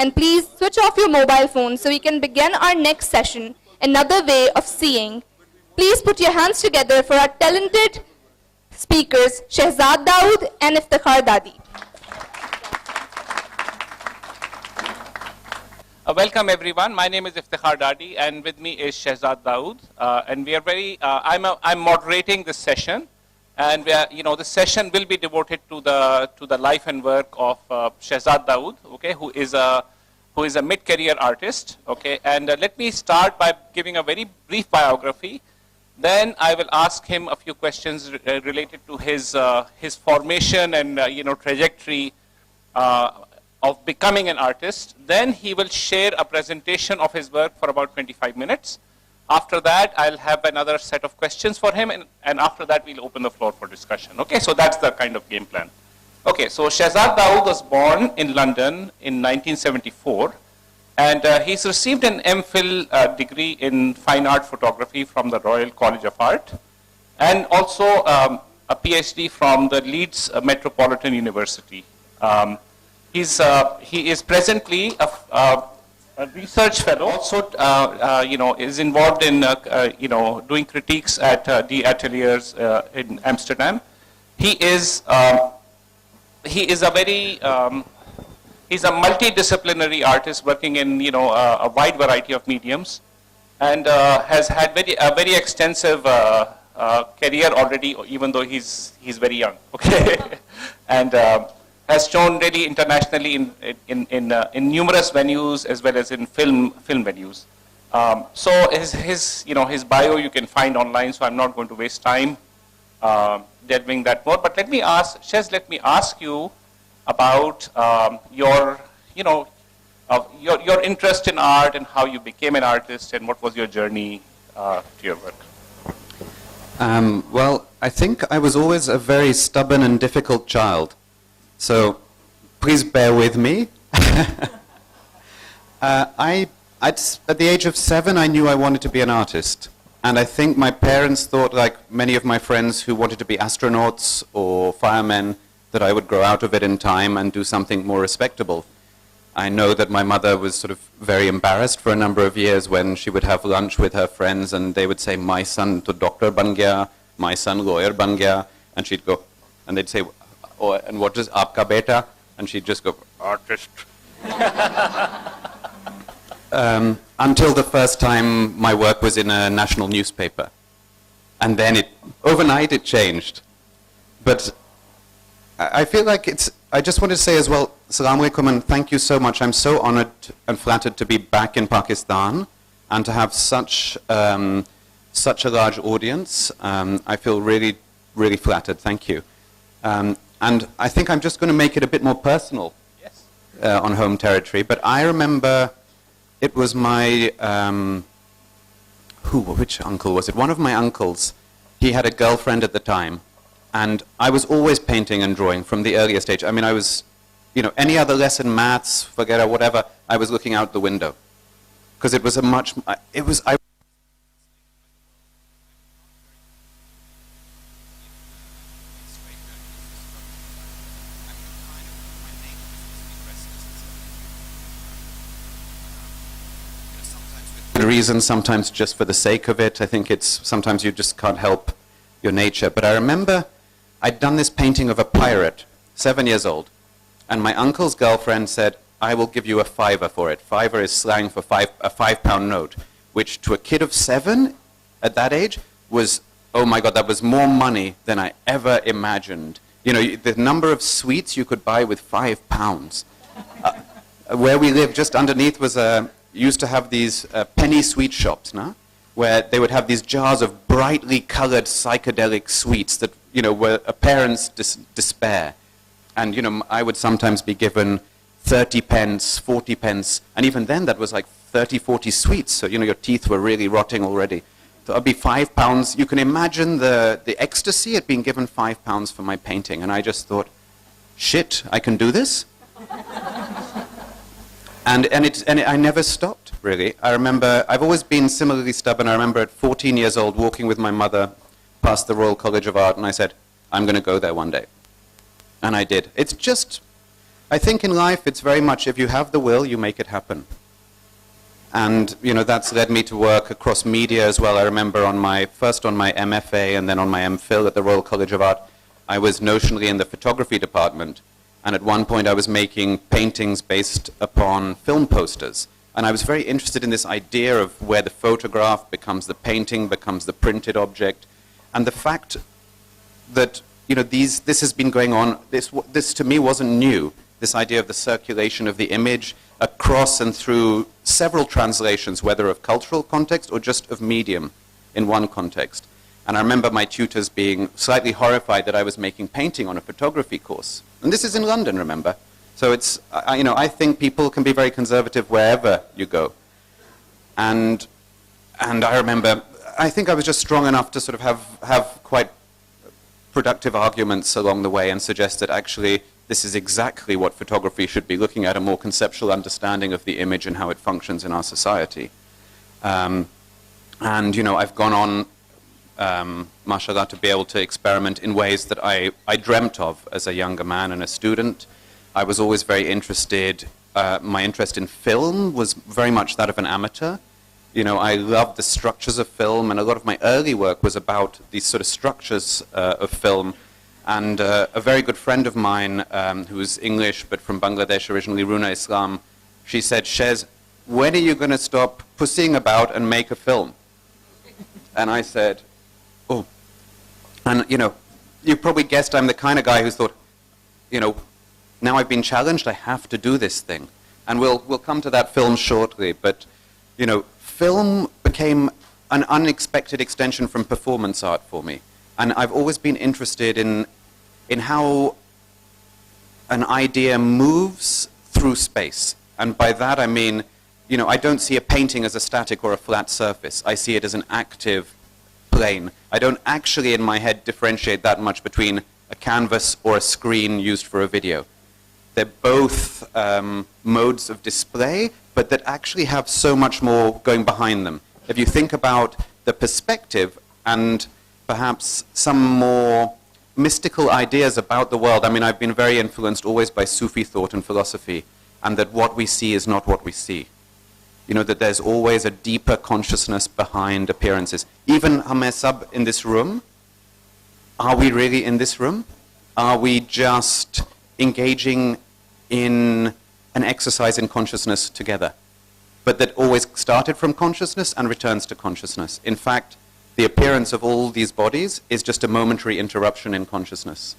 And please switch off your mobile phones so we can begin our next session, Another Way of Seeing. Please put your hands together for our talented speakers, Shezad Dawood and Iftikhar Dadi. Welcome everyone. My name is Iftikhar Dadi, and with me is Shezad Dawood. And we are very. I'm moderating this session, and we are, the session will be devoted to the life and work of Shezad Dawood, okay, who is a mid-career artist, okay. And let me start by giving a very brief biography. Then I will ask him a few questions related to his formation and trajectory of becoming an artist. Then he will share a presentation of his work for about 25 minutes. After that, I'll have another set of questions for him, and after that, we'll open the floor for discussion. Okay, so that's the kind of game plan. Okay, so Shezad Dawood was born in London in 1974, and he's received an MPhil degree in fine art photography from the Royal College of Art, and also a PhD from the Leeds Metropolitan University. He is presently a research fellow. Also, is involved in doing critiques at the ateliers in Amsterdam. He is a very he's a multidisciplinary artist working in a wide variety of mediums, and has had a very extensive career already, even though he's very young. Okay, and has shown really internationally in numerous venues as well as in film venues. So his bio you can find online, so I'm not going to waste time delving that more. But let me ask you about your interest in art and how you became an artist, and what was your journey to your work. Well, I think I was always a very stubborn and difficult child. So please bear with me. At the age of 7, I knew I wanted to be an artist. And I think my parents thought, like many of my friends who wanted to be astronauts or firemen, that I would grow out of it in time and do something more respectable. I know that my mother was sort of very embarrassed for a number of years when she would have lunch with her friends and they would say, my son to doctor ban gaya, my son lawyer ban gaya, and she'd go, and they'd say, oh, and what is aapka beta? And she'd just go, artist. Until the first time my work was in a national newspaper. And then overnight it changed. But I feel like I just want to say as well, Assalamu alaikum and thank you so much. I'm so honored and flattered to be back in Pakistan and to have such a large audience. I feel really, really flattered. Thank you. And I think I'm just going to make it a bit more personal. Yes. On home territory. But I remember it was my, which uncle was it? One of my uncles, he had a girlfriend at the time. And I was always painting and drawing from the earliest age. I mean, I was, any other lesson, maths, forget it, whatever, I was looking out the window. Because it was reason, sometimes just for the sake of it. I think sometimes you just can't help your nature. But I remember I'd done this painting of a pirate, 7 years old, and my uncle's girlfriend said, I will give you a fiver for it. Fiver is slang for a £5 note, which to a kid of 7 at that age was, oh my God, that was more money than I ever imagined. The number of sweets you could buy with £5. Where we lived, just underneath was used to have these penny sweet shops, no? Where they would have these jars of brightly colored psychedelic sweets that, were a parent's despair. And, I would sometimes be given 30 pence, 40 pence, and even then that was like 30, 40 sweets. So, your teeth were really rotting already. So it'd be £5. You can imagine the ecstasy at being given £5 for my painting. And I just thought, shit, I can do this? And I never stopped, really. I remember, I've always been similarly stubborn. I remember at 14 years old walking with my mother past the Royal College of Art, and I said, I'm going to go there one day. And I did. It's just, I think in life it's very much if you have the will, you make it happen. And that's led me to work across media as well. I remember first on my MFA and then on my MPhil at the Royal College of Art, I was notionally in the photography department. And at one point I was making paintings based upon film posters. And I was very interested in this idea of where the photograph becomes the painting, becomes the printed object. And the fact that this has been going on, this to me wasn't new. This idea of the circulation of the image across and through several translations, whether of cultural context or just of medium in one context. And I remember my tutors being slightly horrified that I was making painting on a photography course. And this is in London, remember? So I think people can be very conservative wherever you go. And I remember, I think I was just strong enough to sort of have quite productive arguments along the way and suggest that actually this is exactly what photography should be looking at, a more conceptual understanding of the image and how it functions in our society. And I've gone on, mashallah, to be able to experiment in ways that I dreamt of as a younger man and a student. I was always very interested, my interest in film was very much that of an amateur. I loved the structures of film, and a lot of my early work was about these sort of structures of film. And a very good friend of mine, who's English but from Bangladesh originally, Runa Islam, she said, Shez, when are you going to stop pussying about and make a film? And I said, oh. And, you probably guessed I'm the kind of guy who thought, now I've been challenged, I have to do this thing. And we'll come to that film shortly. But, film became an unexpected extension from performance art for me. And I've always been interested in how an idea moves through space. And by that I mean, I don't see a painting as a static or a flat surface. I see it as an active plane. I don't actually in my head differentiate that much between a canvas or a screen used for a video. They're both modes of display, but that actually have so much more going behind them. If you think about the perspective and perhaps some more mystical ideas about the world. I mean, I've been very influenced always by Sufi thought and philosophy, and that what we see is not what we see. That there's always a deeper consciousness behind appearances. Even Hame Sab in this room, are we really in this room? Are we just engaging in an exercise in consciousness together? But that always started from consciousness and returns to consciousness. In fact, the appearance of all these bodies is just a momentary interruption in consciousness.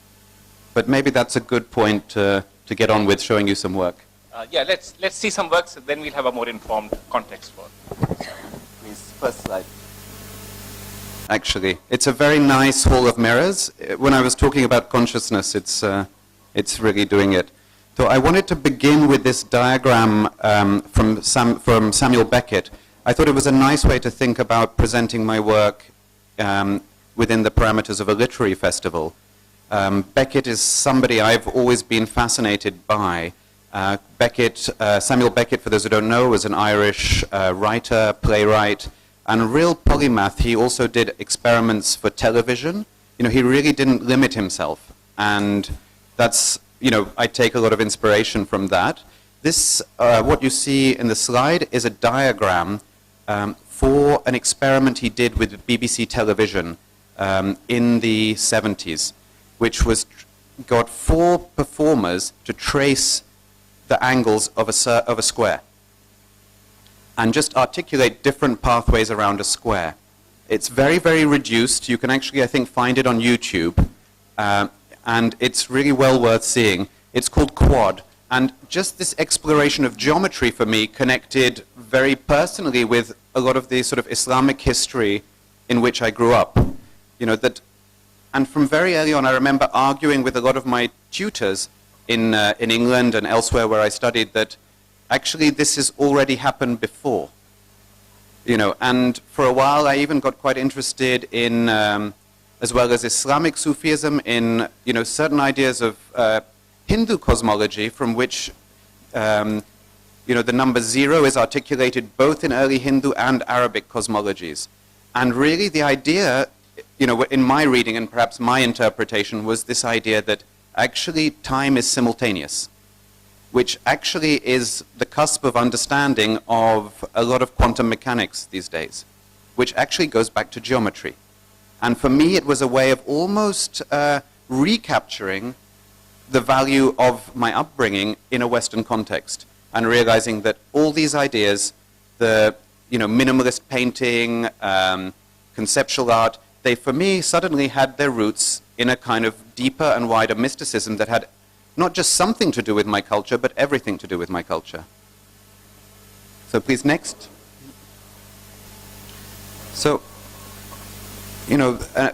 But maybe that's a good point to get on with showing you some work. Yeah, let's see some works, then we'll have a more informed context for it. Please, first slide. Actually, it's a very nice hall of mirrors. When I was talking about consciousness, it's really doing it. So I wanted to begin with this diagram from Samuel Beckett. I thought it was a nice way to think about presenting my work within the parameters of a literary festival. Beckett is somebody I've always been fascinated by. Samuel Beckett, for those who don't know, was an Irish writer, playwright, and a real polymath. He also did experiments for television. He really didn't limit himself. And that's, I take a lot of inspiration from that. This, what you see in the slide, is a diagram for an experiment he did with BBC television in the 70s, which was got 4 performers to trace the angles of a square and just articulate different pathways around a square. It's very, very reduced. You can actually, I think, find it on YouTube, and it's really well worth seeing. It's called Quad. And just this exploration of geometry for me connected very personally with a lot of the sort of Islamic history in which I grew up. And from very early on, I remember arguing with a lot of my tutors in England and elsewhere where I studied that actually this has already happened before. And for a while I even got quite interested in, as well as Islamic Sufism, in certain ideas of Hindu cosmology, from which the number 0 is articulated both in early Hindu and Arabic cosmologies. And really the idea, in my reading and perhaps my interpretation, was this idea that actually time is simultaneous. which actually is the cusp of understanding of a lot of quantum mechanics these days, which actually goes back to geometry. And for me, it was a way of almost recapturing the value of my upbringing in a Western context, and realizing that all these ideas, the minimalist painting, conceptual art, they for me suddenly had their roots in a kind of deeper and wider mysticism that had not just something to do with my culture, but everything to do with my culture. So please, next. So,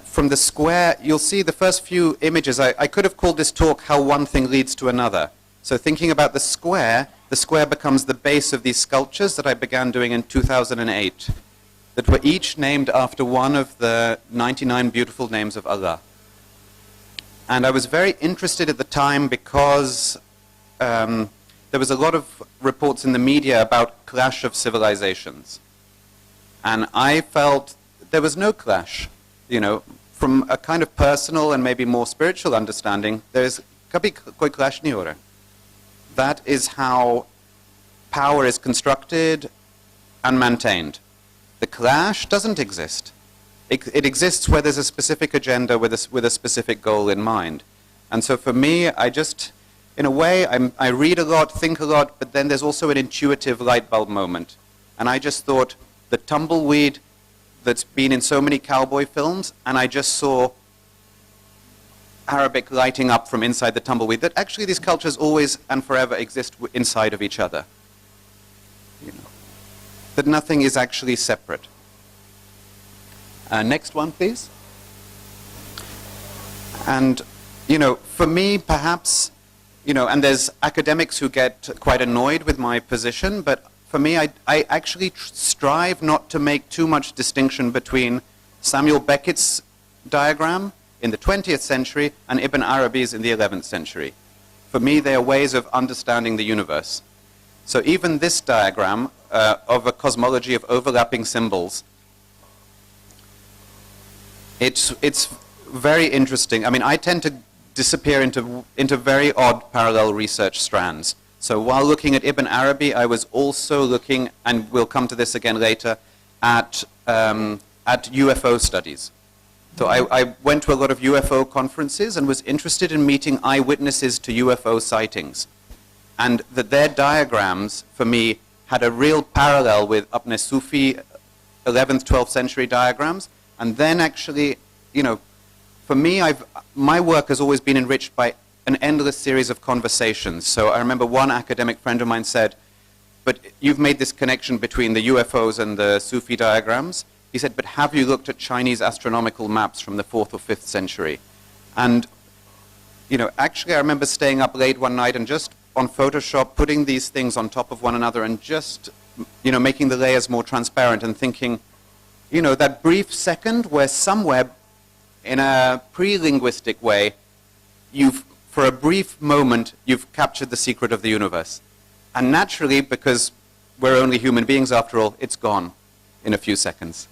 from the square, you'll see the first few images. I could have called this talk How One Thing Leads to Another. So thinking about the square becomes the base of these sculptures that I began doing in 2008, that were each named after one of the 99 beautiful names of Allah. And I was very interested at the time because there was a lot of reports in the media about clash of civilizations. And I felt there was no clash. From a kind of personal and maybe more spiritual understanding, there's kabhi koi clash nahi ho raha. That is how power is constructed and maintained. The clash doesn't exist. It exists where there's a specific agenda with a specific goal in mind. And so for me, I just, in a way, I read a lot, think a lot, but then there's also an intuitive light bulb moment. And I just thought, the tumbleweed that's been in so many cowboy films, and I just saw Arabic lighting up from inside the tumbleweed, that actually these cultures always and forever exist inside of each other. That nothing is actually separate. Next one, please. And, for me, perhaps, and there's academics who get quite annoyed with my position, but for me, I actually strive not to make too much distinction between Samuel Beckett's diagram in the 20th century and Ibn Arabi's in the 11th century. For me, they are ways of understanding the universe. So even this diagram of a cosmology of overlapping symbols, it's very interesting. I mean, I tend to disappear into very odd parallel research strands. So while looking at Ibn Arabi, I was also looking, and we'll come to this again later, at UFO studies. So I went to a lot of UFO conferences and was interested in meeting eyewitnesses to UFO sightings. And that their diagrams, for me, had a real parallel with Apne Sufi 11th, 12th century diagrams. And then actually, for me, my work has always been enriched by an endless series of conversations. So I remember one academic friend of mine said, but you've made this connection between the UFOs and the Sufi diagrams. He said, but have you looked at Chinese astronomical maps from the 4th or 5th century? And, actually I remember staying up late one night and just on Photoshop putting these things on top of one another and just, making the layers more transparent and thinking, that brief second where somewhere in a pre-linguistic way, for a brief moment, you've captured the secret of the universe. And naturally, because we're only human beings after all, it's gone in a few seconds.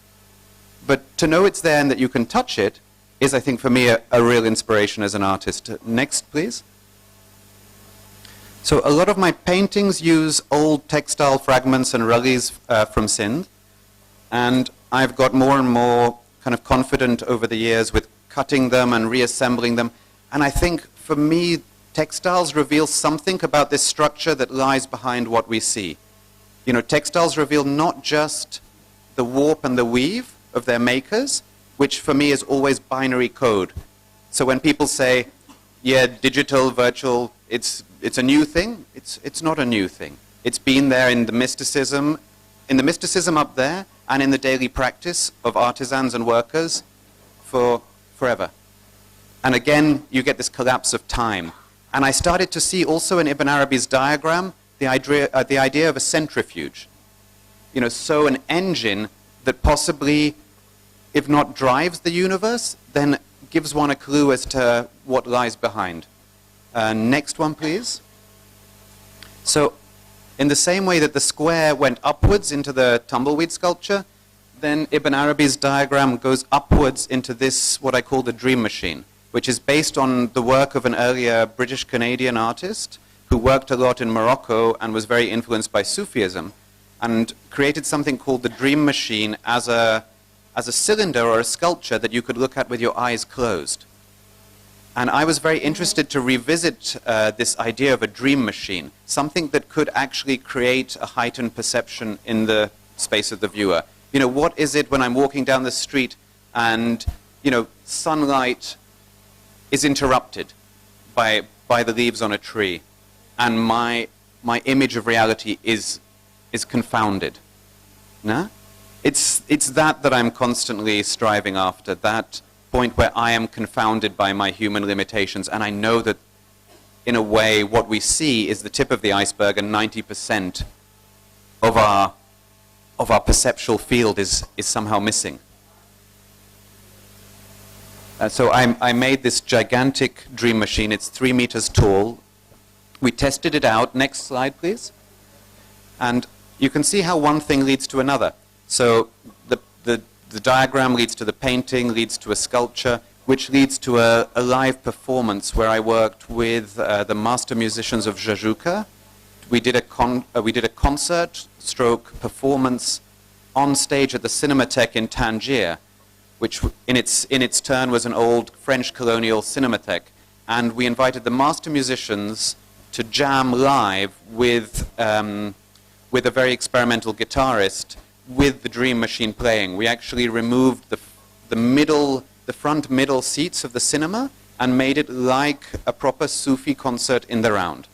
But to know it's there and that you can touch it is, I think, for me, a real inspiration as an artist. Next, please. So a lot of my paintings use old textile fragments and ruggies from Sindh. And I've got more and more kind of confident over the years with cutting them and reassembling them. And I think, for me, textiles reveal something about this structure that lies behind what we see. Textiles reveal not just the warp and the weave of their makers, which for me is always binary code. So when people say, yeah, digital, virtual, it's a new thing, it's not a new thing. It's been there in the mysticism up there, and in the daily practice of artisans and workers for forever. And again, you get this collapse of time. And I started to see also in Ibn Arabi's diagram the idea of a centrifuge. So an engine that possibly, if not drives the universe, then gives one a clue as to what lies behind. Next one, please. So in the same way that the square went upwards into the tumbleweed sculpture, then Ibn Arabi's diagram goes upwards into this, what I call the dream machine, which is based on the work of an earlier British-Canadian artist who worked a lot in Morocco and was very influenced by Sufism, and created something called the dream machine as a cylinder or a sculpture that you could look at with your eyes closed. And I was very interested to revisit this idea of a dream machine, something that could actually create a heightened perception in the space of the viewer. You know, what is it when I'm walking down the street and, you know, sunlight is interrupted by the leaves on a tree, and my image of reality is confounded? No? It's that I'm constantly striving after, that point where I am confounded by my human limitations, and I know that in a way what we see is the tip of the iceberg, and 90% of our perceptual field is somehow missing. So I made this gigantic dream machine. It's 3 meters tall. We tested it out. Next slide, please. And you can see how one thing leads to another. So the diagram leads to the painting, leads to a sculpture, which leads to a live performance where I worked with the master musicians of Jajuka. We did a concert stroke performance on stage at the Cinematheque in Tangier, which in its turn was an old French colonial cinematheque. And we invited the master musicians to jam live with a very experimental guitarist with the dream machine playing. We actually removed the front middle seats of the cinema and made it like a proper Sufi concert in the round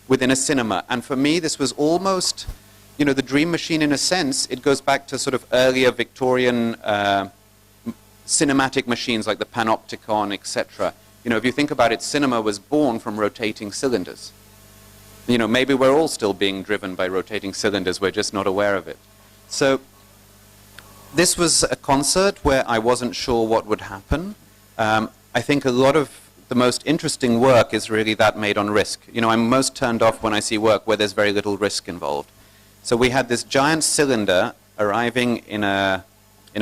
within a cinema. And for me, this was almost, you know, the dream machine in a sense. It goes back to sort of earlier Victorian cinematic machines like the Panopticon, etc. You know, if you think about it, cinema was born from rotating cylinders. You know, maybe we're all still being driven by rotating cylinders, we're just not aware of it. So this was a concert where I wasn't sure what would happen. I think a lot of the most interesting work is really that made on risk. You know, I'm most turned off when I see work where there's very little risk involved. So we had this giant cylinder arriving in a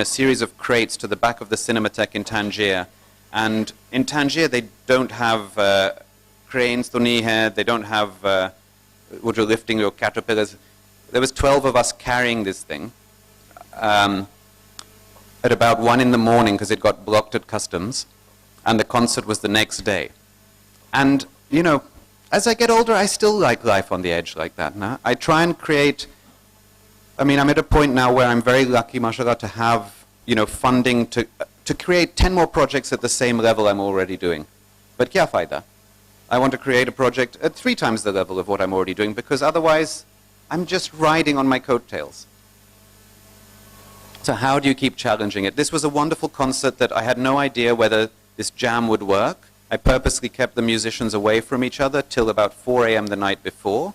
series of crates to the back of the Cinematheque in Tangier. And in Tangier, they don't have cranes, they don't have lifting your caterpillars. There was 12 of us carrying this thing at about 1 in the morning because it got blocked at customs, and the concert was the next day. And, you know, as I get older, I still like life on the edge like that. No? I try and create, I mean, I'm at a point now where I'm very lucky, mashallah, to have, you know, funding to create 10 more projects at the same level I'm already doing. But kya fayda? I want to create a project at 3 times the level of what I'm already doing, because otherwise I'm just riding on my coattails. So how do you keep challenging it? This was a wonderful concert that I had no idea whether this jam would work. I purposely kept the musicians away from each other till about 4 a.m. the night before.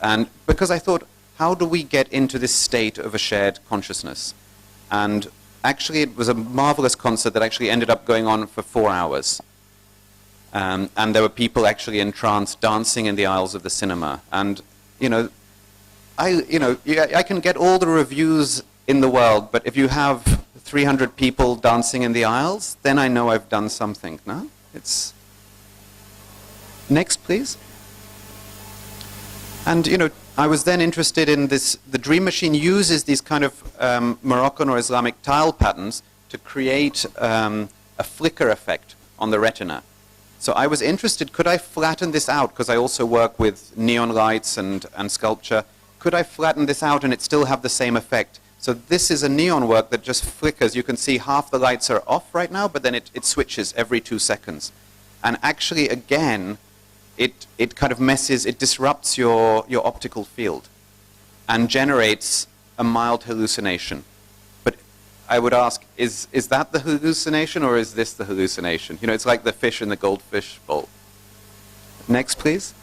And because I thought, how do we get into this state of a shared consciousness? And actually it was a marvelous concert that actually ended up going on for 4 hours. And there were people actually in trance dancing in the aisles of the cinema. And, you know, I can get all the reviews in the world, but if you have 300 people dancing in the aisles, then I know I've done something, no? It's... Next, please. And, you know, I was then interested in this, the dream machine uses these kind of Moroccan or Islamic tile patterns to create a flicker effect on the retina. So I was interested, could I flatten this out? Because I also work with neon lights and sculpture. Could I flatten this out and it still have the same effect? So this is a neon work that just flickers. You can see half the lights are off right now, but then it switches every 2 seconds. And actually, again, it kind of messes, it disrupts your optical field and generates a mild hallucination. But I would ask, is that the hallucination or is this the hallucination? You know, it's like the fish in the goldfish bowl. Next, please.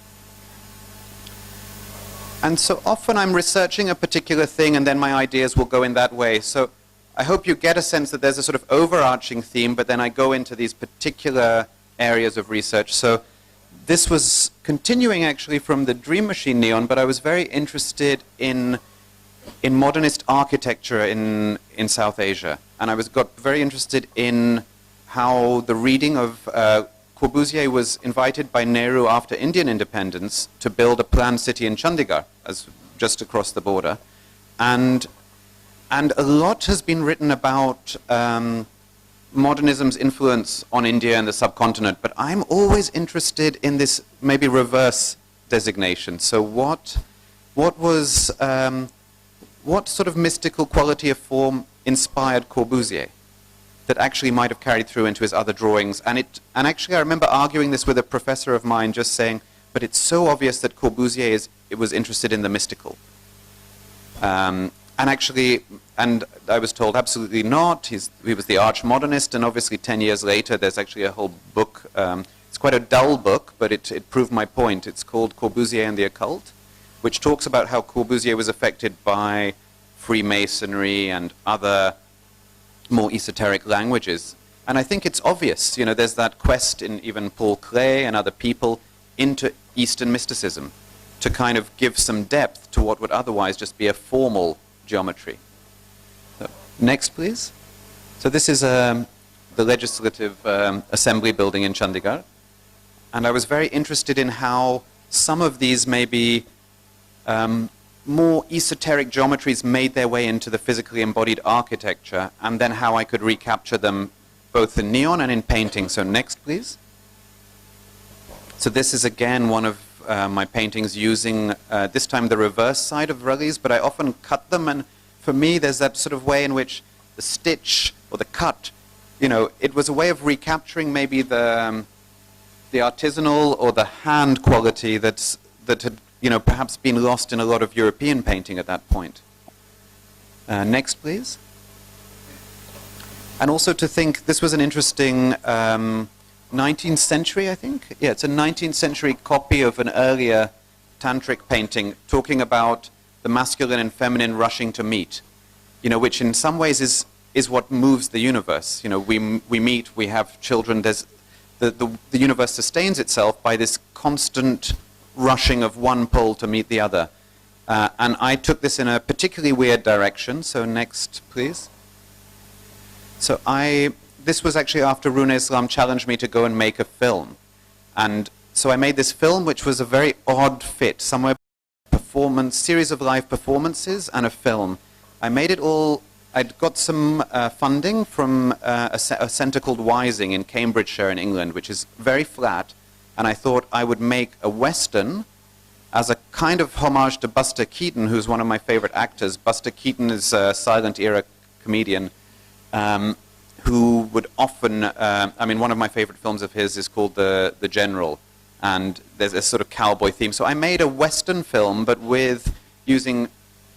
And so often I'm researching a particular thing and then my ideas will go in that way. So I hope you get a sense that there's a sort of overarching theme, but then I go into these particular areas of research. So this was continuing actually from the Dream Machine neon, but I was very interested in modernist architecture in South Asia. And I got very interested in how the reading of Corbusier was invited by Nehru after Indian independence to build a planned city in Chandigarh, just across the border. And a lot has been written about modernism's influence on India and the subcontinent, but I'm always interested in this maybe reverse designation. So what sort of mystical quality of form inspired Corbusier that actually might have carried through into his other drawings? And actually I remember arguing this with a professor of mine, just saying, but it's so obvious that Corbusier was interested in the mystical. And I was told absolutely not. He was the arch modernist, and obviously 10 years later there's actually a whole book. It's quite a dull book, but it proved my point. It's called Corbusier and the Occult, which talks about how Corbusier was affected by Freemasonry and other more esoteric languages. And I think it's obvious, there's that quest in even Paul Klee and other people into Eastern mysticism to kind of give some depth to what would otherwise just be a formal geometry. So, next, please. So this is the Legislative Assembly building in Chandigarh. And I was very interested in how some of these maybe more esoteric geometries made their way into the physically embodied architecture, and then how I could recapture them both in neon and in painting. So next, please. So this is again one of my paintings using this time the reverse side of Raleig's, but I often cut them, and for me there's that sort of way in which the stitch or the cut, it was a way of recapturing maybe the artisanal or the hand quality that had perhaps been lost in a lot of European painting at that point. Next, please. And also to think, this was an interesting 19th century, I think. Yeah, it's a 19th century copy of an earlier tantric painting talking about the masculine and feminine rushing to meet, which in some ways is what moves the universe. We meet, we have children, the universe sustains itself by this constant rushing of one pole to meet the other. And I took this in a particularly weird direction. So next, please. So this was actually after Rune Islam challenged me to go and make a film. And so I made this film, which was a very odd fit, somewhere series of live performances and a film. I made it all, I'd got some funding from a centre called Wising in Cambridgeshire in England, which is very flat. And I thought I would make a Western as a kind of homage to Buster Keaton, who's one of my favorite actors. Buster Keaton is a silent era comedian who would often, one of my favorite films of his is called The General, and there's a sort of cowboy theme. So I made a Western film, but with using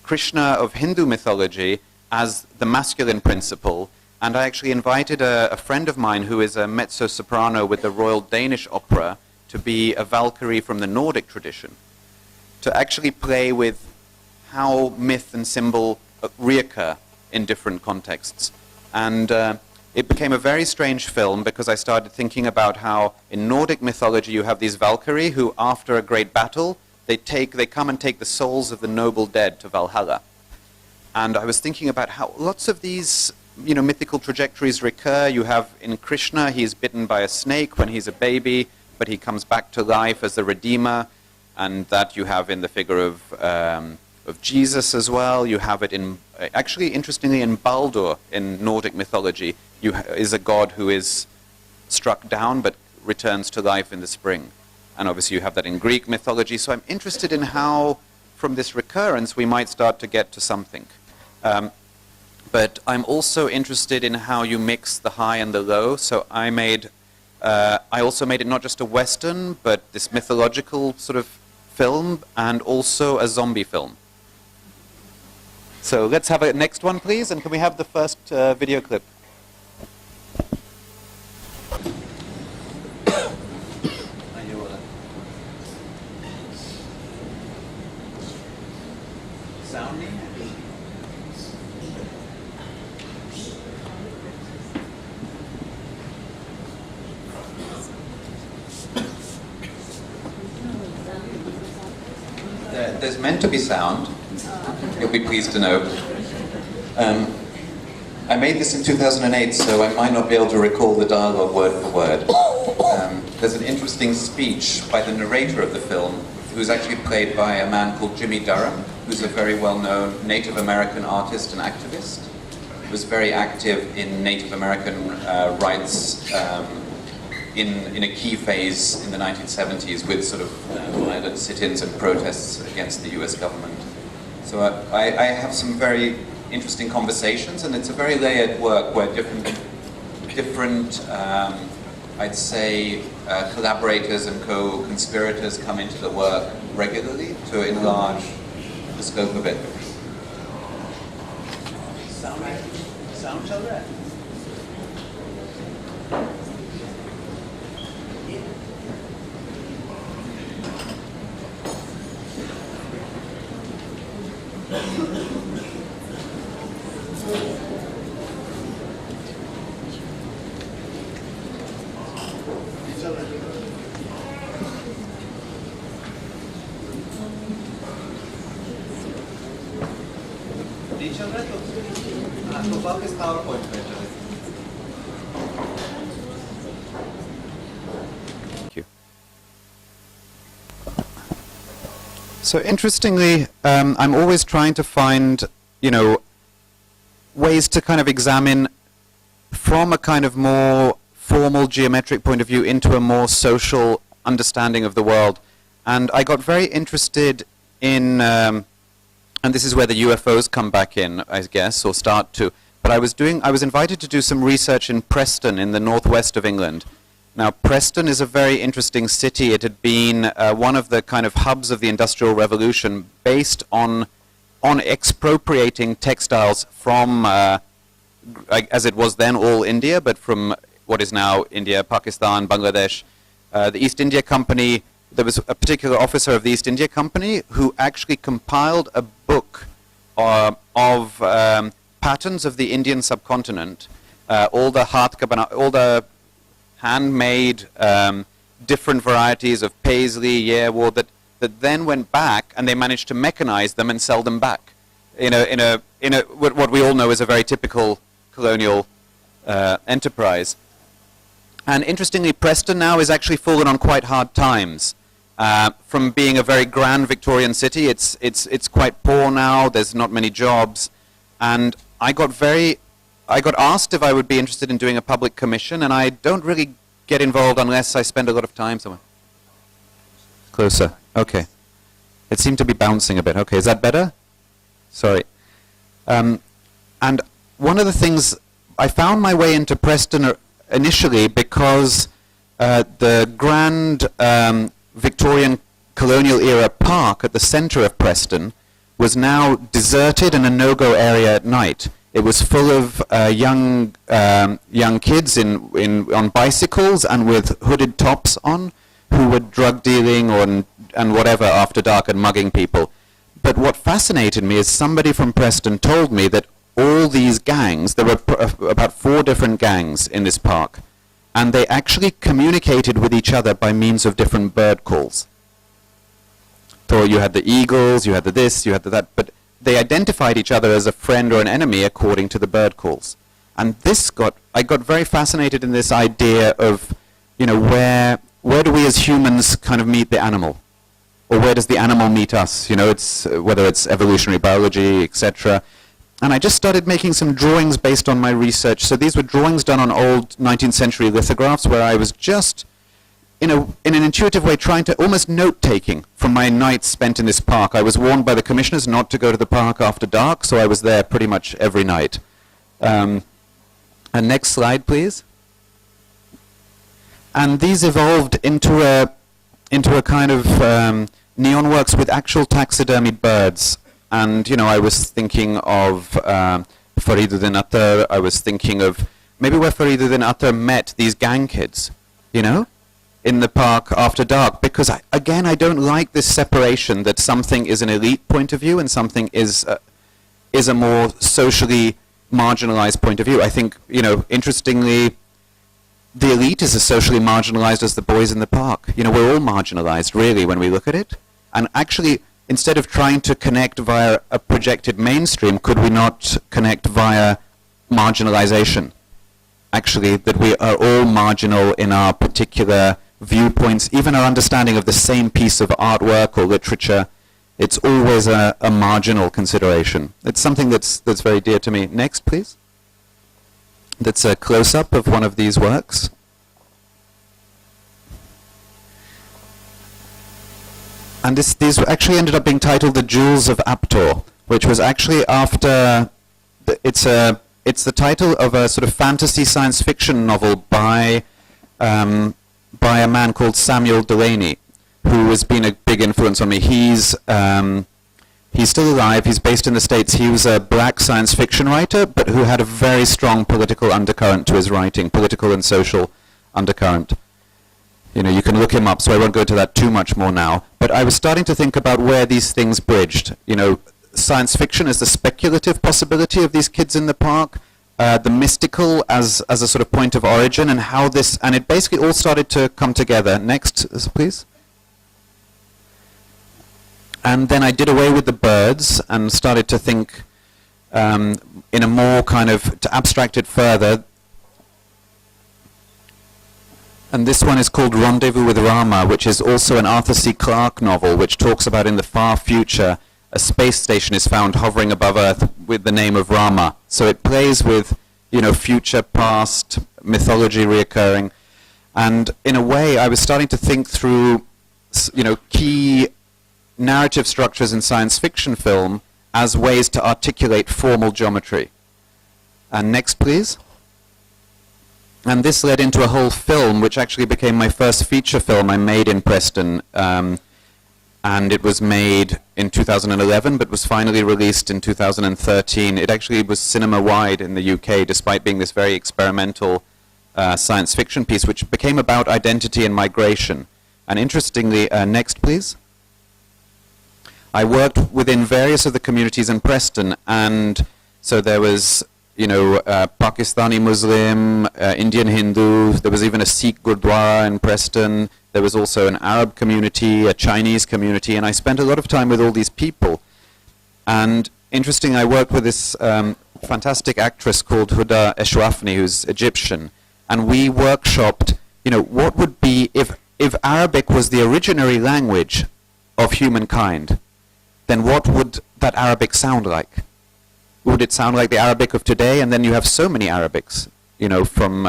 Krishna of Hindu mythology as the masculine principle. And I actually invited a friend of mine who is a mezzo-soprano with the Royal Danish Opera to be a Valkyrie from the Nordic tradition, to actually play with how myth and symbol reoccur in different contexts. And it became a very strange film because I started thinking about how in Nordic mythology you have these Valkyrie who, after a great battle, they come and take the souls of the noble dead to Valhalla. And I was thinking about how lots of these mythical trajectories recur. You have in Krishna, he's bitten by a snake when he's a baby, but he comes back to life as the Redeemer, and that you have in the figure of Jesus as well. You have it in, actually interestingly, in Baldur in Nordic mythology, is a god who is struck down but returns to life in the spring. And obviously you have that in Greek mythology. So I'm interested in how, from this recurrence, we might start to get to something. But I'm also interested in how you mix the high and the low. So I also made it not just a Western, but this mythological sort of film, and also a zombie film. So let's have a next one, please. And can we have the first video clip? Sounding? There's meant to be sound, you'll be pleased to know. I made this in 2008, so I might not be able to recall the dialogue word for word. there's an interesting speech by the narrator of the film, who's actually played by a man called Jimmy Durham, who's a very well-known Native American artist and activist. He was very active in Native American rights in a key phase in the 1970s with sort of violent sit-ins and protests against the US government. So I have some very interesting conversations, and it's a very layered work where different I'd say, collaborators and co-conspirators come into the work regularly to enlarge the scope of it. Sound चल रहा है? चल रहा है तो वापस PowerPoint पे चले. Thank you. So interestingly, I'm always trying to find, ways to kind of examine from a kind of more formal geometric point of view into a more social understanding of the world. And I got very interested in, and this is where the UFOs come back in, I guess, or start to. But I was invited to do some research in Preston in the northwest of England. Now, Preston is a very interesting city. It had been one of the kind of hubs of the Industrial Revolution, based on expropriating textiles from, as it was then, all India, but from what is now India, Pakistan, Bangladesh. The East India Company, there was a particular officer of the East India Company who actually compiled a book of patterns of the Indian subcontinent, all the handmade different varieties of paisley, yearwood that then went back, and they managed to mechanize them and sell them back in what we all know is a very typical colonial enterprise. And interestingly, Preston now is actually fallen on quite hard times. From being a very grand Victorian city, it's quite poor now. There's not many jobs, and I got asked if I would be interested in doing a public commission, and I don't really get involved unless I spend a lot of time somewhere. Closer. Okay. It seemed to be bouncing a bit. Okay, is that better? Sorry. And one of the things, I found my way into Preston initially because the grand Victorian colonial era park at the center of Preston was now deserted and a no-go area at night. It was full of young kids on bicycles and with hooded tops on, who were drug dealing and whatever after dark and mugging people. But what fascinated me is somebody from Preston told me that all these gangs, there were about 4 different gangs in this park, and they actually communicated with each other by means of different bird calls. So you had the eagles, you had the this, you had the that, but they identified each other as a friend or an enemy according to the bird calls. And I got very fascinated in this idea of, where do we as humans kind of meet the animal? Or where does the animal meet us? It's whether it's evolutionary biology, etc. And I just started making some drawings based on my research. So these were drawings done on old 19th century lithographs where I was just, in an intuitive way, trying to almost note-taking from my nights spent in this park. I was warned by the commissioners not to go to the park after dark, so I was there pretty much every night. And next slide, please. And these evolved into a kind of neon works with actual taxidermied birds. And, I was thinking of Fariduddin Attar. I was thinking of maybe where Fariduddin Attar met these gang kids, in the park after dark. Because, I don't like this separation that something is an elite point of view and something is a more socially marginalized point of view. I think, interestingly, the elite is as socially marginalized as the boys in the park. We're all marginalized, really, when we look at it. And actually, instead of trying to connect via a projected mainstream, could we not connect via marginalization? Actually, that we are all marginal in our particular viewpoints, even our understanding of the same piece of artwork or literature. It's always a marginal consideration. It's something that's very dear to me. Next, please. That's a close-up of one of these works. And these actually ended up being titled The Jewels of Aptor, which was actually after, it's the title of a sort of fantasy science fiction novel by a man called Samuel Delaney, who has been a big influence on me. He's still alive, he's based in the States. He was a black science fiction writer, but who had a very strong political undercurrent to his writing, political and social undercurrent. You know, you can look him up, so I won't go into that too much more now. But I was starting to think about where these things bridged. You know, science fiction as the speculative possibility of these kids in the park, the mystical as a sort of point of origin, and how this, and it basically all started to come together. Next, please. And then I did away with the birds and started to think in a more kind of, to abstract it further. And this one is called Rendezvous with Rama, which is also an Arthur C. Clarke novel, which talks about in the far future, a space station is found hovering above Earth with the name of Rama. So it plays with, you know, future, past, mythology reoccurring. And in a way, I was starting to think through, you know, key narrative structures in science fiction film as ways to articulate formal geometry. And next, please. And this led into a whole film, which actually became my first feature film I made in Preston. And it was made in 2011, but was finally released in 2013. It actually was cinema-wide in the UK, despite being this very experimental science fiction piece, which became about identity and migration. And interestingly, next, please. I worked within various of the communities in Preston, and so there was, you know, Pakistani Muslim, Indian Hindu, there was even a Sikh Gurdwara in Preston, there was also an Arab community, a Chinese community, and I spent a lot of time with all these people. And interesting, I worked with this fantastic actress called Huda Eshwafni, who's Egyptian, and we workshopped, you know, what would be, if Arabic was the originary language of humankind, then what would that Arabic sound like? Would it sound like the Arabic of today? And then you have so many Arabics, you know, from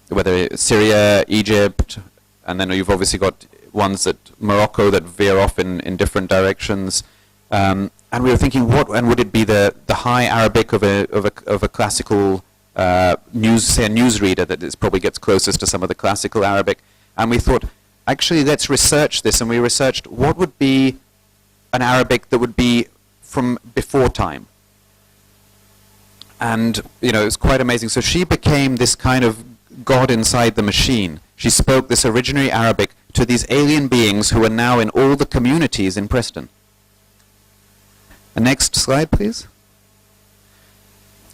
whether it's Syria, Egypt, and then you've obviously got ones that Morocco that veer off in different directions. And we were thinking, what, and would it be the high Arabic of a classical newsreader that is probably gets closest to some of the classical Arabic? And we thought, actually, let's research this. And we researched what would be an Arabic that would be from before time. And, you know, it was quite amazing. So she became this kind of God inside the machine. She spoke this originary Arabic to these alien beings who are now in all the communities in Preston. The next slide, please.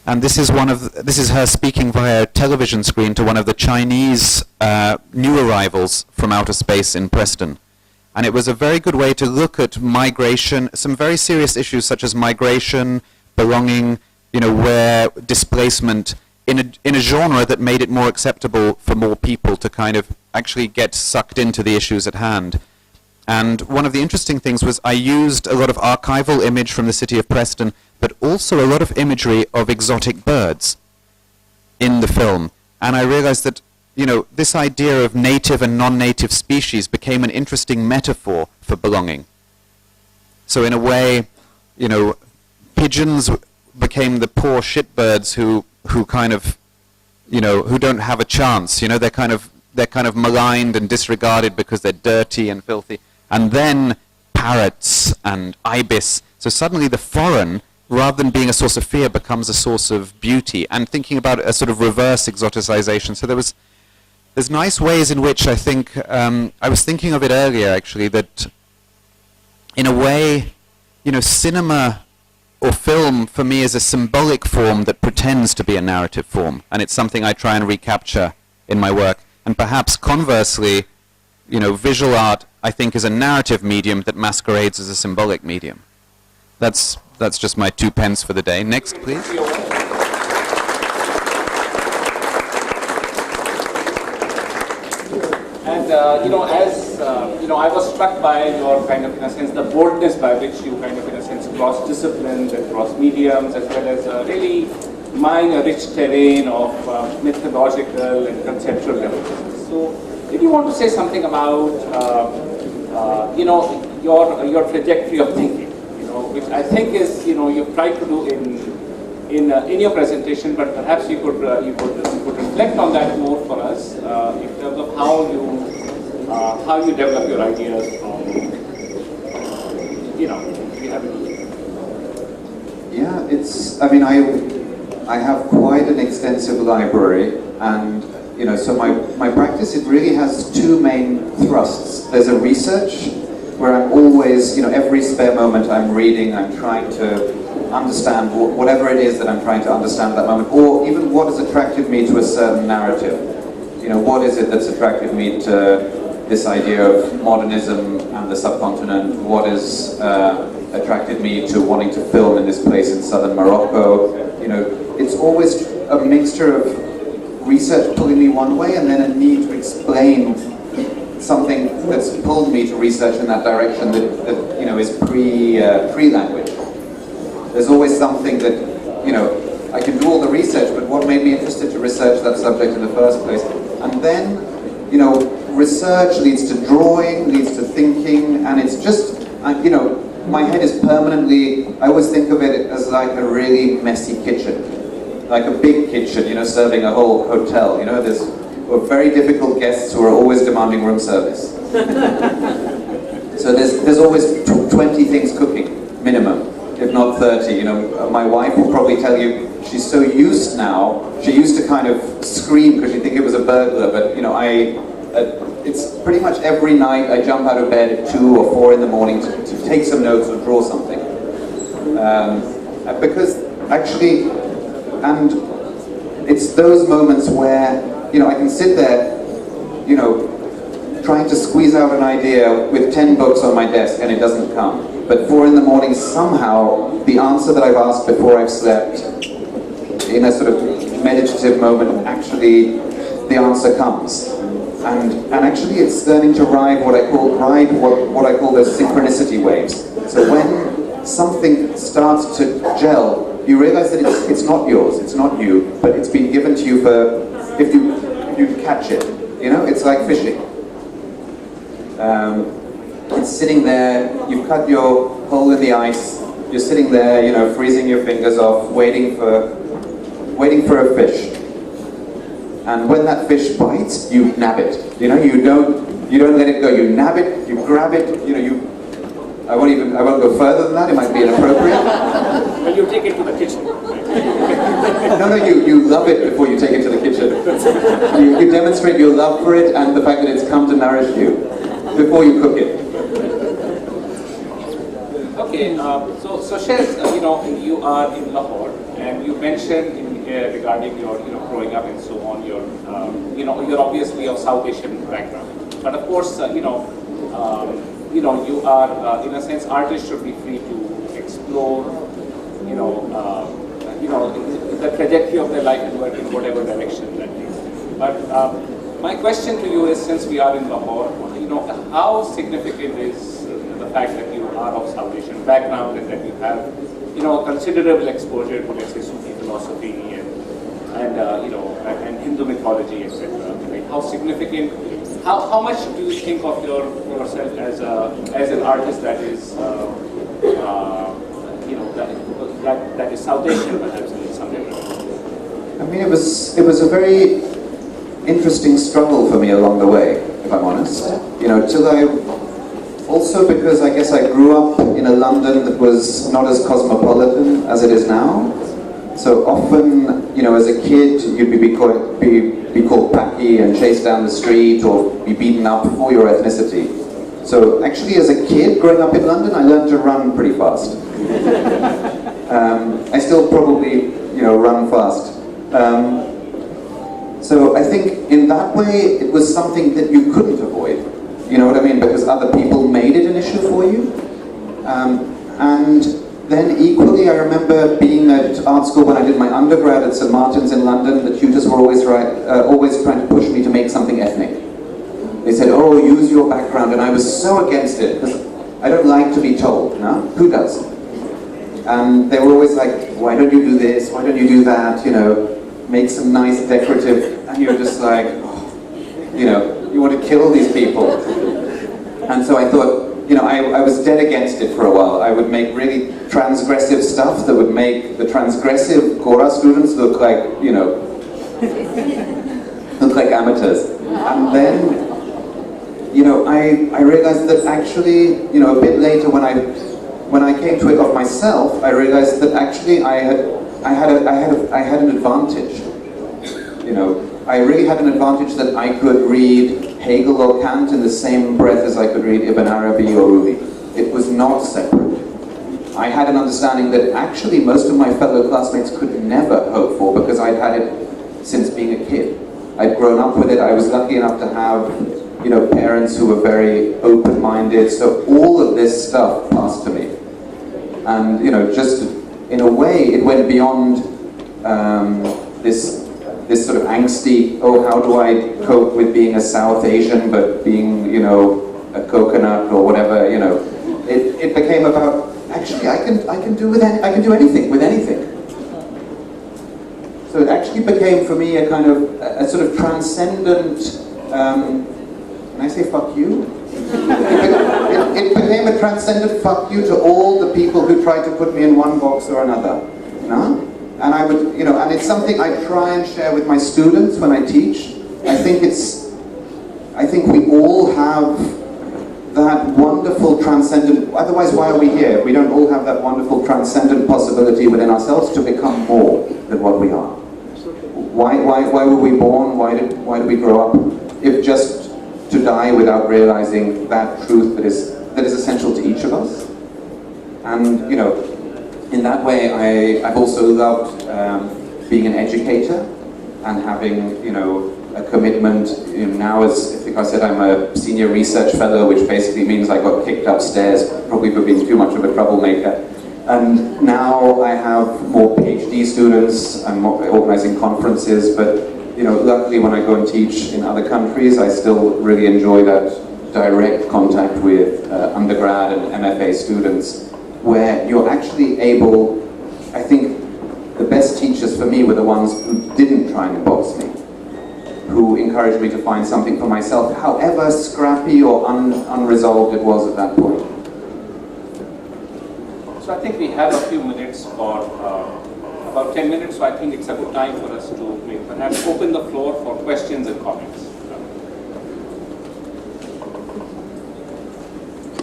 And this is her speaking via a television screen to one of the Chinese new arrivals from outer space in Preston. And it was a very good way to look at migration, some very serious issues such as migration, belonging, you know, where displacement in a genre that made it more acceptable for more people to kind of actually get sucked into the issues at hand. And one of the interesting things was I used a lot of archival image from the city of Preston, but also a lot of imagery of exotic birds in the film. And I realized that, you know, this idea of native and non-native species became an interesting metaphor for belonging. So in a way, you know, pigeons became the poor shitbirds who kind of, you know, who don't have a chance. You know, they're kind of maligned and disregarded because they're dirty and filthy. And then parrots and ibis. So suddenly the foreign, rather than being a source of fear, becomes a source of beauty. And thinking about a sort of reverse exoticization. So there's nice ways in which I think, I was thinking of it earlier actually, that in a way, you know, cinema or film for me is a symbolic form that pretends to be a narrative form. And it's something I try and recapture in my work. And perhaps conversely, you know, visual art, I think, is a narrative medium that masquerades as a symbolic medium. That's just my 2 pence for the day. Next, please. I was struck by your kind of, in a sense, the boldness by which you kind of, in a sense, cross disciplines and cross mediums, as well as really mine a rich terrain of mythological and conceptual levels. So, if you want to say something about, your trajectory of thinking, which I think is, you've tried to do in your presentation, but perhaps you could reflect on that more for us in terms of how you develop your ideas from, you have it. Yeah, I have quite an extensive library, and so my practice, it really has two main thrusts. There's a research where I'm always, every spare moment I'm reading, I'm trying to understand whatever it is that I'm trying to understand at that moment, or even what has attracted me to a certain narrative. What is it that's attracted me to this idea of modernism and the subcontinent? What has attracted me to wanting to film in this place in southern Morocco? It's always a mixture of research pulling me one way and then a need to explain something that's pulled me to research in that direction that is pre-language. There's always something that, I can do all the research, but what made me interested to research that subject in the first place? And then, research leads to drawing, leads to thinking, and it's just, my head is permanently, I always think of it as like a really messy kitchen. Like a big kitchen, serving a whole hotel. There's very difficult guests who are always demanding room service. So there's always 20 things cooking, minimum, if not 30. My wife will probably tell you she's so used now. She used to kind of scream because she'd think it was a burglar, but it's pretty much every night I jump out of bed at 2 or 4 in the morning to take some notes or draw something. Because actually, and it's those moments where, I can sit there, trying to squeeze out an idea with 10 books on my desk and it doesn't come. But 4 in the morning, somehow, the answer that I've asked before I've slept, in a sort of meditative moment, actually, the answer comes. And actually it's learning to ride what I call those synchronicity waves. So when something starts to gel, you realize that it's not yours, it's not you, but it's been given to you for, if you catch it, it's like fishing. It's sitting there, you've cut your hole in the ice, you're sitting there, freezing your fingers off, waiting for a fish. And when that fish bites, you nab it. You don't let it go. You nab it, you grab it, I won't go further than that, it might be inappropriate. Well, you take it to the kitchen. No, you love it before you take it to the kitchen. You demonstrate your love for it and the fact that it's come to nourish you before you cook it. Okay, so Shez, you are in Lahore, and you mentioned regarding your, growing up and so on, you're obviously of South Asian background, but of course, you are, in a sense, artists should be free to explore, the trajectory of their life and work in whatever direction that takes them. But my question to you is, since we are in Lahore, how significant is the fact that you are of South Asian background and that you have, considerable exposure to, let's say, Sufi philosophy and Hindu mythology, etc. Right? How significant? How much do you think of yourself as an artist that is, that is South Asian, perhaps in some way? I mean, it was a very interesting struggle for me along the way, if I'm honest. Also because I guess I grew up in a London that was not as cosmopolitan as it is now. So often, as a kid, you'd be called Paki and chased down the street or be beaten up for your ethnicity. So actually, as a kid growing up in London, I learned to run pretty fast. I still probably, run fast. So I think in that way, it was something that you couldn't avoid. You know what I mean? Because other people made it an issue for you. And then equally, I remember being at art school when I did my undergrad at St. Martin's in London. The tutors were always trying to push me to make something ethnic. they said, oh, use your background, and I was so against it, because I don't like to be told, no? Who does? And they were always like, why don't you do this, why don't you do that, you know, make some nice decorative, and you're just like, oh, you know, you want to kill these people. And so I thought, you know, I was dead against it for a while. I would make really transgressive stuff that would make the transgressive Gora students look like, you know, look like amateurs. And then, you know, I realized that actually, you know, a bit later when I came to it of myself, I realized that actually I had an advantage. You know, I really had an advantage that I could read Hegel or Kant in the same breath as I could read Ibn Arabi or Rumi. It was not separate. I had an understanding that actually most of my fellow classmates could never hope for, because I'd had it since being a kid. I'd grown up with it. I was lucky enough to have, you know, parents who were very open-minded. So all of this stuff passed to me. And, you know, just in a way, it went beyond this sort of angsty, oh, how do I cope with being a South Asian, but being, you know, a coconut or whatever, you know. It became about, actually, I can do anything with anything. So it actually became for me a kind of, a sort of transcendent, can I say fuck you? It became a transcendent fuck you to all the people who tried to put me in one box or another, no? And I would, you know, and it's something I try and share with my students when I teach. I think we all have that wonderful transcendent, otherwise why are we here? We don't all have that wonderful transcendent possibility within ourselves to become more than what we are. Why were we born? Why did we grow up? If just to die without realizing that truth that is essential to each of us. And, you know, in that way, I've also loved being an educator and having, you know, a commitment. You know, now, as Iftikhar said, I'm a senior research fellow, which basically means I got kicked upstairs, probably for being too much of a troublemaker. And now I have more PhD students. I'm organizing conferences, but, you know, luckily when I go and teach in other countries, I still really enjoy that direct contact with undergrad and MFA students, where you're actually able, I think the best teachers for me were the ones who didn't try and box me, who encouraged me to find something for myself, however scrappy or unresolved it was at that point. So I think we have a few minutes for, about 10 minutes, so I think it's a good time for us to perhaps open the floor for questions and comments.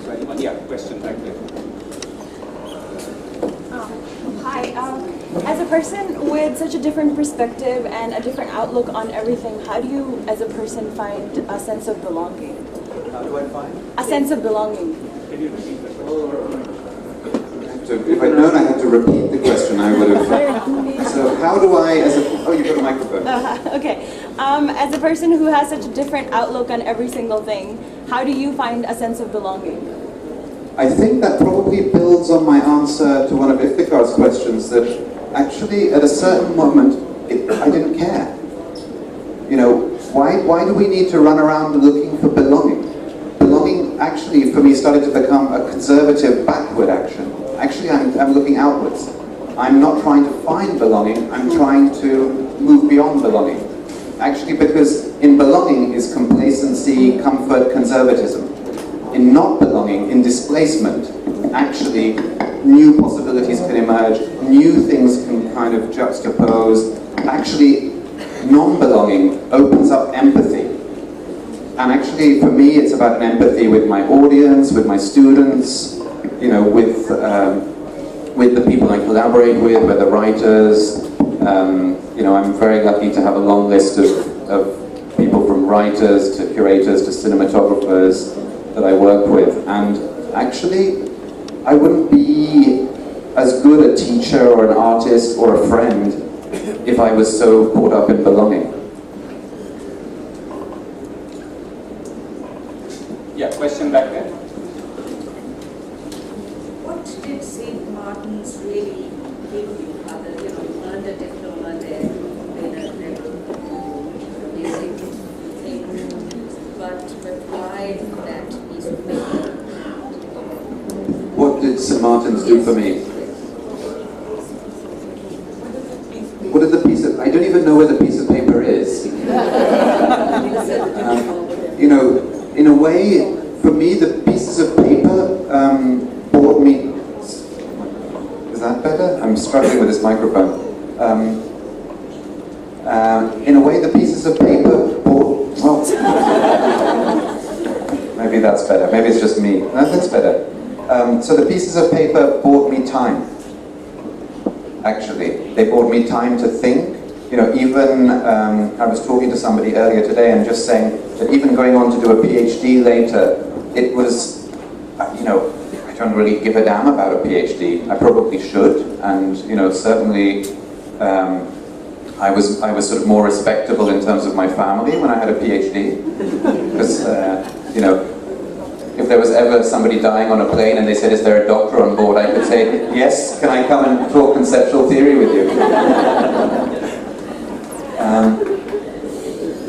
So anyone, yeah, question back there. Hi, as a person with such a different perspective and a different outlook on everything, how do you, as a person, find a sense of belonging? How do I find? A sense of belonging. Can you repeat the question? So if I'd known I had to repeat the question, I would have. So how do I, oh, you've got a microphone. Okay. As a person who has such a different outlook on every single thing, how do you find a sense of belonging? I think that probably builds on my answer to one of Iftikhar's questions, that actually at a certain moment, I didn't care. You know, why do we need to run around looking for belonging? Belonging actually for me started to become a conservative backward action. Actually I'm looking outwards. I'm not trying to find belonging, I'm trying to move beyond belonging. Actually, because in belonging is complacency, comfort, conservatism. In not belonging, in displacement, actually new possibilities can emerge, new things can kind of juxtapose. Actually, non-belonging opens up empathy. And actually, for me, it's about an empathy with my audience, with my students, you know, with the people I collaborate with the writers. You know, I'm very lucky to have a long list of people from writers to curators to cinematographers that I work with. And actually, I wouldn't be as good a teacher or an artist or a friend if I was so caught up in belonging. Yeah, question back there. What did St. Martin's really give you? Other, you know, you learned a diploma there, basic thing. but why that piece of paper? What did St. Martin's do for me? What is the piece of... I don't even know where the piece of paper is. You know, in a way, for me, the pieces of paper brought me... Is that better? I'm struggling with this microphone. In a way, the pieces of paper brought... Well, maybe that's better. Maybe it's just me. No, that's better. So the pieces of paper bought me time. Actually, they bought me time to think. You know, even I was talking to somebody earlier today and just saying that even going on to do a PhD later, it was, you know, I don't really give a damn about a PhD. I probably should, and you know, certainly I was sort of more respectable in terms of my family when I had a PhD, because you know, if there was ever somebody dying on a plane and they said, "Is there a doctor on board?" I could say, "Yes, can I come and talk conceptual theory with you?"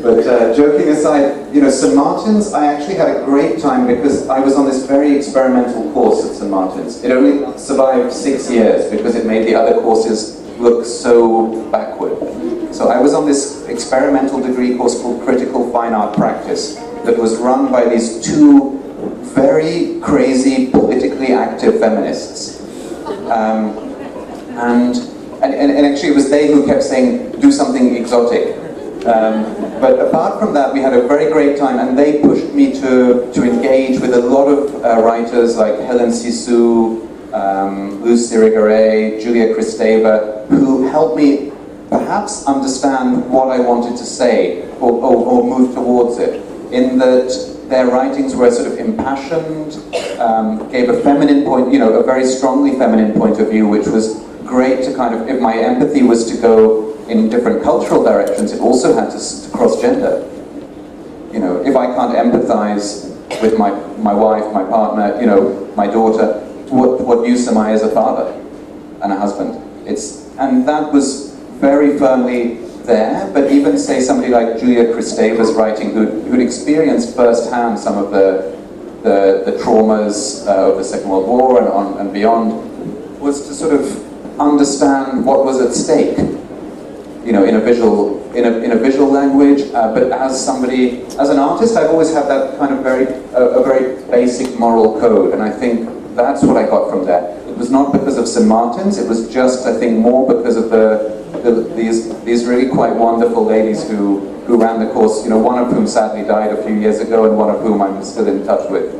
But joking aside, you know, St. Martin's, I actually had a great time because I was on this very experimental course at St. Martin's. It only survived 6 years because it made the other courses look so backward. So I was on this experimental degree course called Critical Fine Art Practice that was run by these two very crazy, politically active feminists. And actually it was they who kept saying, do something exotic. But apart from that, we had a very great time, and they pushed me to engage with a lot of writers like Helen Sissou, Luz Irigaray, Julia Kristeva, who helped me perhaps understand what I wanted to say or move towards it, in that their writings were sort of impassioned, gave a feminine point, you know, a very strongly feminine point of view, which was great to kind of, if my empathy was to go in different cultural directions, it also had to cross gender. You know, if I can't empathize with my wife, my partner, you know, my daughter, what use am I as a father and a husband? And that was very firmly there, but even say somebody like Julia Kristeva's writing, who'd experienced firsthand some of the traumas of the Second World War and beyond, was to sort of understand what was at stake, you know, in a visual language. But as an artist, I've always had that kind of very basic moral code, and I think that's what I got from there. It was not because of St. Martin's. It was just, I think, more because of these really quite wonderful ladies who ran the course. You know, one of whom sadly died a few years ago, and one of whom I'm still in touch with.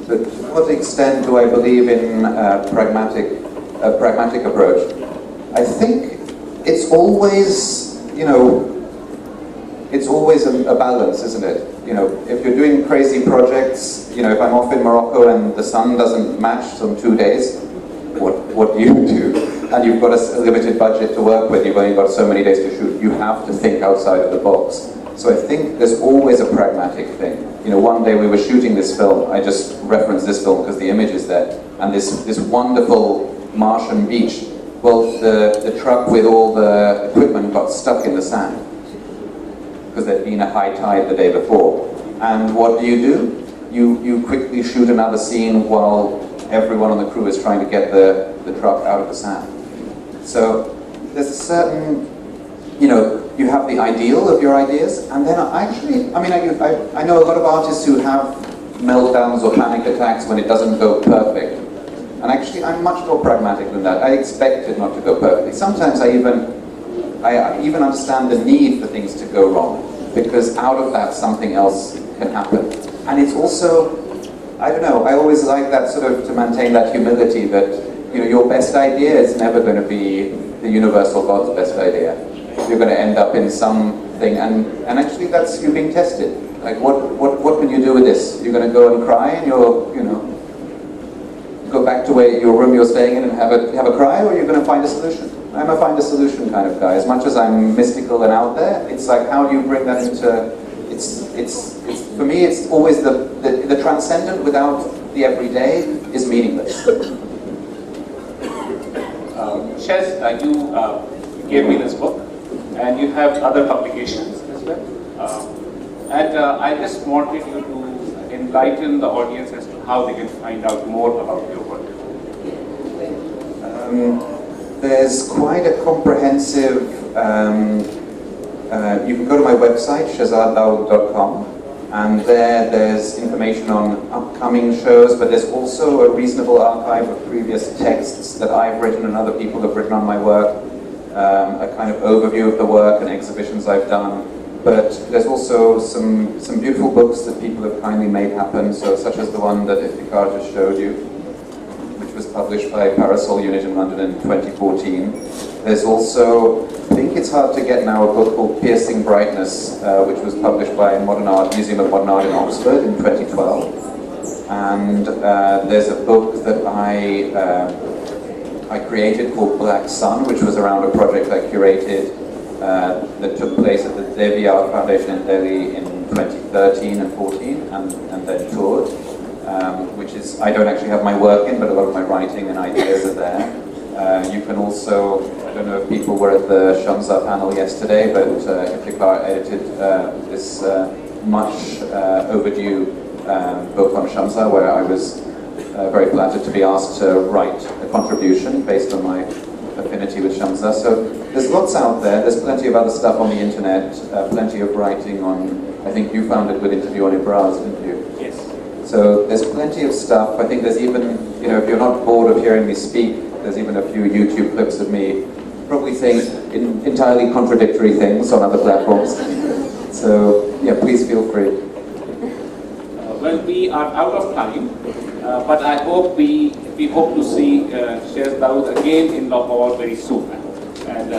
To what extent do I believe in a pragmatic approach? I think it's always, you know, it's always a balance, isn't it? You know, if you're doing crazy projects, you know, if I'm off in Morocco and the sun doesn't match some 2 days, what do you do? And you've got a limited budget to work with, you've only got so many days to shoot, you have to think outside of the box. So I think there's always a pragmatic thing. You know, one day we were shooting this film, I just referenced this film because the image is there, and this wonderful Martian beach. Well, the truck with all the equipment got stuck in the sand because there'd been a high tide the day before. And what do? You quickly shoot another scene while everyone on the crew is trying to get the truck out of the sand. So there's a certain, you know, you have the ideal of your ideas, and then I know a lot of artists who have meltdowns or panic attacks when it doesn't go perfect. And actually, I'm much more pragmatic than that. I expect it not to go perfectly. Sometimes I even understand the need for things to go wrong, because out of that something else can happen. And it's also, I don't know, I always like that sort of, to maintain that humility that, you know, your best idea is never going to be the universal God's best idea. You're going to end up in something, and actually that's you being tested. Like, what can you do with this? You're going to go and cry, and you know, go back to your room you're staying in and have a cry, or you're going to find a solution. I'm a find a solution kind of guy. As much as I'm mystical and out there, it's like, how do you bring that into? It's for me, it's always the transcendent without the everyday is meaningless. Shez, you gave me this book, and you have other publications as well. And I just wanted you to enlighten the audience as to how they can find out more about your work. There's quite a comprehensive, you can go to my website, shezaddawood.com, and there's information on upcoming shows, but there's also a reasonable archive of previous texts that I've written and other people have written on my work, a kind of overview of the work and exhibitions I've done. But there's also some beautiful books that people have kindly made happen, so such as the one that Iftikhar just showed you, which was published by Parasol Unit in London in 2014. There's also, I think it's hard to get now, a book called Piercing Brightness, which was published by Museum of Modern Art in Oxford in 2012. And there's a book that I created called Black Sun, which was around a project I curated that took place at the Devi Art Foundation in Delhi in 2013 and 14, and then toured, which is, I don't actually have my work in, but a lot of my writing and ideas are there. You can also, I don't know if people were at the Shamsa panel yesterday, but Iftikhar edited this much overdue book on Shamsa, where I was very flattered to be asked to write a contribution based on my affinity with Shamsa. So there's lots out there. There's plenty of other stuff on the internet, plenty of writing on, I think you found a good interview on Ibraz, didn't you? Yes. So there's plenty of stuff. I think there's even, if you're not bored of hearing me speak, there's even a few YouTube clips of me probably saying entirely contradictory things on other platforms. So yeah, please feel free. Well, we are out of time, but I hope we hope to see Shezad Dawood again in Lahore very soon. And